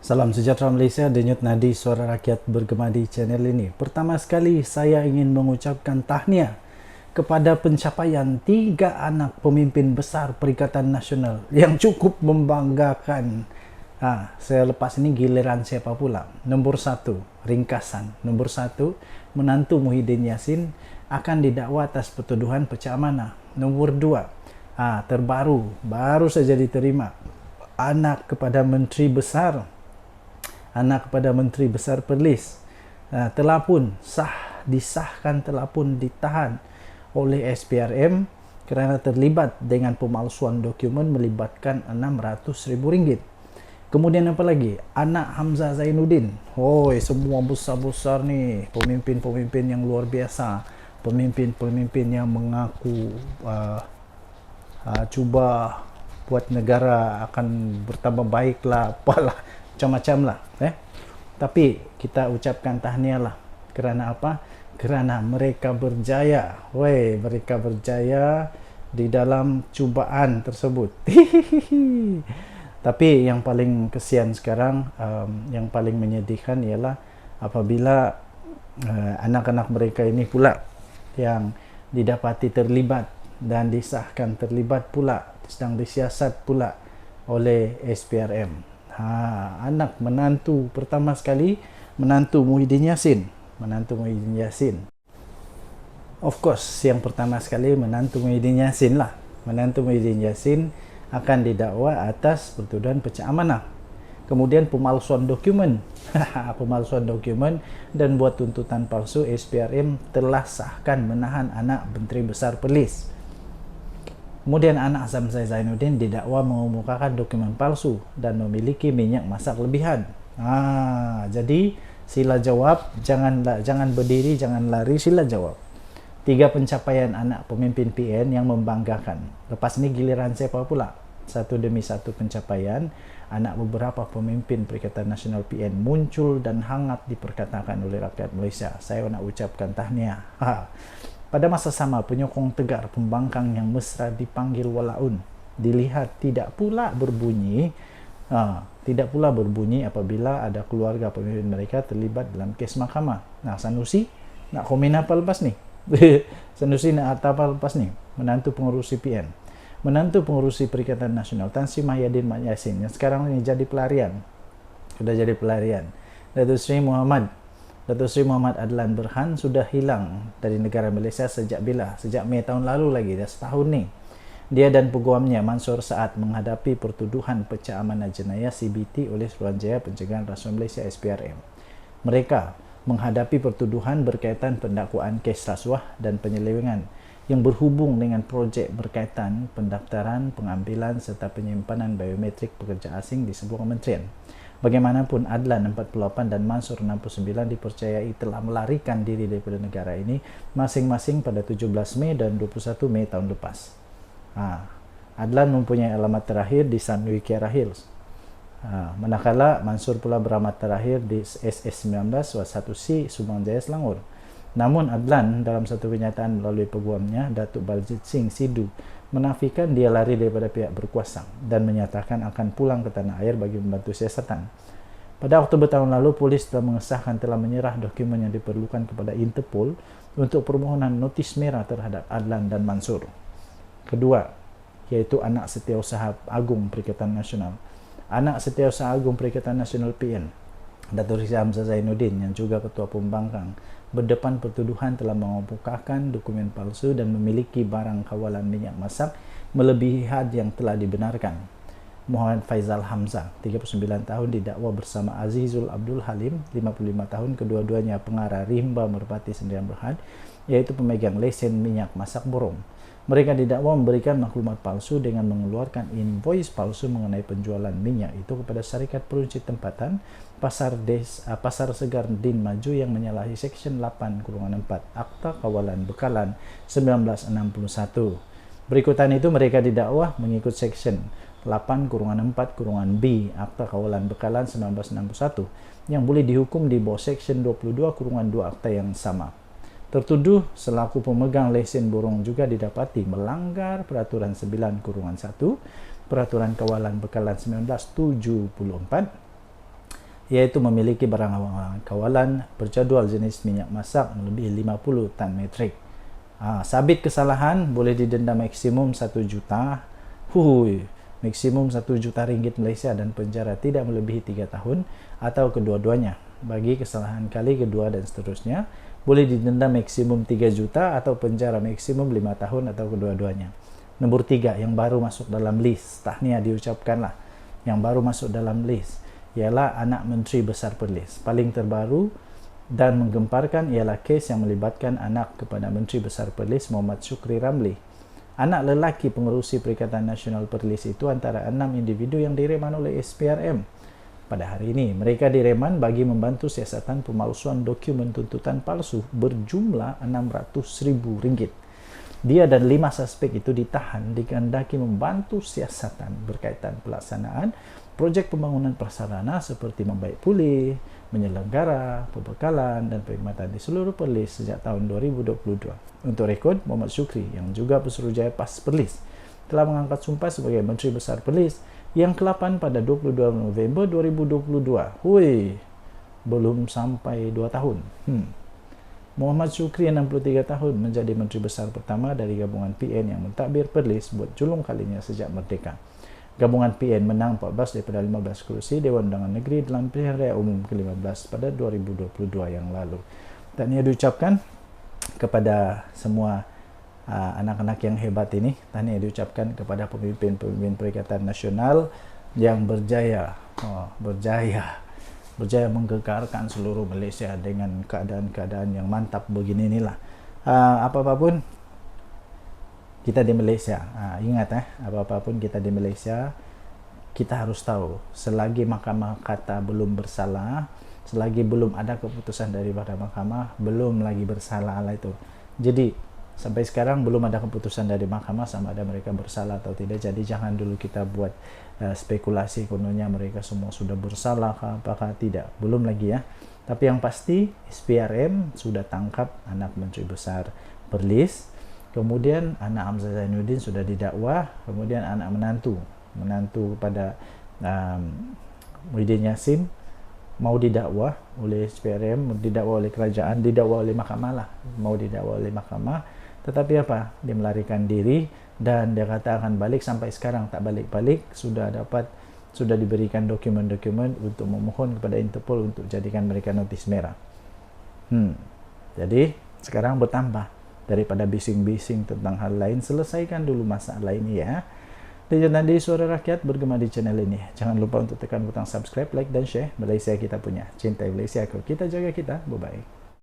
Salam sejahtera Malaysia, denyut nadi suara rakyat bergema di channel ini. Pertama sekali saya ingin mengucapkan tahniah kepada pencapaian 3 anak pemimpin besar Perikatan Nasional yang cukup membanggakan. Saya lepas ini giliran siapa pula? Nombor 1, ringkasan. Nombor 1, menantu Muhyiddin Yassin akan didakwa atas pertuduhan pecah amanah. Nombor 2, terbaru, baru saja diterima anak kepada Menteri Besar Perlis telah pun disahkan telah pun ditahan oleh SPRM kerana terlibat dengan pemalsuan dokumen melibatkan RM600,000. Kemudian apa lagi? Anak Hamzah Zainuddin. Semua besar-besar ni, pemimpin-pemimpin yang luar biasa, pemimpin-pemimpin yang mengaku cuba buat negara akan bertambah baik lah, apalah, macam-macam lah. Tapi kita ucapkan tahniah lah. Kerana apa? Kerana mereka berjaya. Mereka berjaya di dalam cubaan tersebut. Tapi yang paling kesian sekarang, yang paling menyedihkan ialah apabila anak-anak mereka ini pula yang didapati terlibat dan disahkan terlibat pula, sedang disiasat pula oleh SPRM. Anak menantu pertama sekali, menantu Muhyiddin Yassin. Of course, yang pertama sekali menantu Muhyiddin Yassin lah. Menantu Muhyiddin Yassin akan didakwa atas pertuduhan pecah amanah. Kemudian pemalsuan dokumen. Pemalsuan dokumen dan buat tuntutan palsu. SPRM telah sahkan menahan anak Menteri Besar Perlis. Kemudian anak Hamzah Zainuddin didakwa mengemukakan dokumen palsu dan memiliki minyak masak lebihan. Jadi sila jawab, jangan berdiri, jangan lari, sila jawab. 3 pencapaian anak pemimpin PN yang membanggakan. Lepas ini giliran siapa pula? Satu demi satu pencapaian anak beberapa pemimpin Perikatan Nasional PN muncul dan hangat diperkatakan oleh rakyat Malaysia. Saya nak ucapkan tahniah. Pada masa sama, penyokong tegar pembangkang yang mesra dipanggil walaun dilihat tidak pula berbunyi apabila ada keluarga pemimpin mereka terlibat dalam kes mahkamah. Sanusi nak komen apa lepas ni? Sanusi nak apa lepas ni? Menantu pengurusi PN, menantu pengurusi Perikatan Nasional Tan Sri Muhyiddin Yassin yang sekarang ini jadi pelarian, sudah jadi pelarian. Datuk Sri Muhammad Adlan Berhan sudah hilang dari negara Malaysia sejak bila? Sejak Mei tahun lalu lagi, dah setahun ni. Dia dan peguamnya Mansur Saad menghadapi pertuduhan pecah amanah jenayah CBT oleh Suruhanjaya Pencegahan Rasuah Malaysia SPRM. Mereka menghadapi pertuduhan berkaitan pendakwaan kes rasuah dan penyelewengan yang berhubung dengan projek berkaitan pendaftaran, pengambilan serta penyimpanan biometrik pekerja asing di sebuah kementerian. Bagaimanapun, Adlan 48 dan Mansur 69 dipercayai telah melarikan diri daripada negara ini masing-masing pada 17 Mei dan 21 Mei tahun lepas. Adlan mempunyai alamat terakhir di Sunway Kiara Hills. Manakala Mansur pula beramat terakhir di SS19 1C Subang Jaya Selangor. Namun Adlan dalam satu kenyataan melalui peguamnya Datuk Baljit Singh Sidhu menafikan dia lari daripada pihak berkuasa dan menyatakan akan pulang ke tanah air bagi membantu siasatan. Pada Oktober tahun lalu, polis telah mengesahkan telah menyerah dokumen yang diperlukan kepada Interpol untuk permohonan notis merah terhadap Adlan dan Mansur. Kedua, iaitu anak Setiausaha Agung Perikatan Nasional. Anak Setiausaha Agung Perikatan Nasional PN, Datuk Sri Hamzah Zainuddin yang juga Ketua Pembangkang, berdepan pertuduhan telah mengemukakan dokumen palsu dan memiliki barang kawalan minyak masak melebihi had yang telah dibenarkan. Muhammad Faizal Hamzah, 39 tahun, didakwa bersama Azizul Abdul Halim, 55 tahun, kedua-duanya pengarah Rimba Merpati Sdn Bhd, iaitu pemegang lesen minyak masak Borong. Mereka didakwa memberikan maklumat palsu dengan mengeluarkan invoice palsu mengenai penjualan minyak itu kepada syarikat peruncit tempatan Pasar Segar Din Maju yang menyalahi Seksyen 8-4 Akta Kawalan Bekalan 1961. Berikutan itu mereka didakwa mengikut Seksyen 8-4-B Akta Kawalan Bekalan 1961 yang boleh dihukum di bawah Seksyen 22-2 Akta yang sama. Tertuduh selaku pemegang lesen borong juga didapati melanggar Peraturan 9-1 Peraturan Kawalan Bekalan 1974 yaitu memiliki barang kawalan berjadual jenis minyak masak melebihi 50 tan metrik. Sabit kesalahan boleh didenda maksimum 1 juta. Maksimum 1 juta ringgit Malaysia dan penjara tidak melebihi 3 tahun atau kedua-duanya. Bagi kesalahan kali kedua dan seterusnya, boleh didenda maksimum 3 juta atau penjara maksimum 5 tahun atau kedua-duanya. Nombor 3, yang baru masuk dalam list. Tahniah diucapkanlah. Yang baru masuk dalam list ialah anak Menteri Besar Perlis. Paling terbaru dan menggemparkan ialah kes yang melibatkan anak kepada Menteri Besar Perlis Muhammad Shukri Ramli. Anak lelaki pengerusi Perikatan Nasional Perlis itu antara 6 individu yang direman oleh SPRM. Pada hari ini, mereka direman bagi membantu siasatan pemalsuan dokumen tuntutan palsu berjumlah RM600,000. Dia dan 5 suspek itu ditahan dikehendaki membantu siasatan berkaitan pelaksanaan projek pembangunan prasarana seperti membaik pulih, menyelenggara, pembekalan dan perkhidmatan di seluruh Perlis sejak tahun 2022. Untuk rekod, Muhammad Shukri yang juga Pesuruhjaya PAS Perlis telah mengangkat sumpah sebagai Menteri Besar Perlis yang ke-8 pada 22 November 2022. Belum sampai 2 tahun. Muhammad Shukri 63 tahun menjadi Menteri Besar pertama dari gabungan PN yang mentadbir Perlis buat julung kalinya sejak merdeka. Gabungan PN menang 14 daripada 15 kerusi Dewan Undangan Negeri dalam pilihan raya umum ke-15 pada 2022 yang lalu. Tahniah diucapkan kepada semua anak-anak yang hebat ini. Tahniah diucapkan kepada pemimpin-pemimpin Perikatan Nasional yang berjaya menggegarkan seluruh Malaysia dengan keadaan-keadaan yang mantap begini inilah. Apa-apapun kita di Malaysia, ingat apa-apapun kita di Malaysia, kita harus tahu selagi mahkamah kata belum bersalah, selagi belum ada keputusan daripada mahkamah, belum lagi bersalah lah itu. Jadi sampai sekarang belum ada keputusan dari mahkamah sama ada mereka bersalah atau tidak. Jadi jangan dulu kita buat spekulasi kononnya mereka semua sudah bersalah apakah tidak, belum lagi ya. Tapi yang pasti SPRM sudah tangkap anak Menteri Besar Perlis, kemudian anak Hamzah Zainuddin sudah didakwa, kemudian anak menantu kepada Muhyiddin Yassin mau didakwa oleh SPRM, didakwa oleh kerajaan, didakwa oleh mahkamah lah, mau didakwa oleh mahkamah, tetapi apa? Dia melarikan diri dan dia kata akan balik, sampai sekarang tak balik-balik. Sudah diberikan dokumen-dokumen untuk memohon kepada Interpol untuk jadikan mereka notis merah. Jadi sekarang bertambah, daripada bising-bising tentang hal lain, selesaikan dulu masalah ini ya. Dan di Suara Rakyat bergema di channel ini. Jangan lupa untuk tekan butang subscribe, like dan share. Malaysia kita punya. Cintai Malaysia, kita jaga kita. Bye-bye.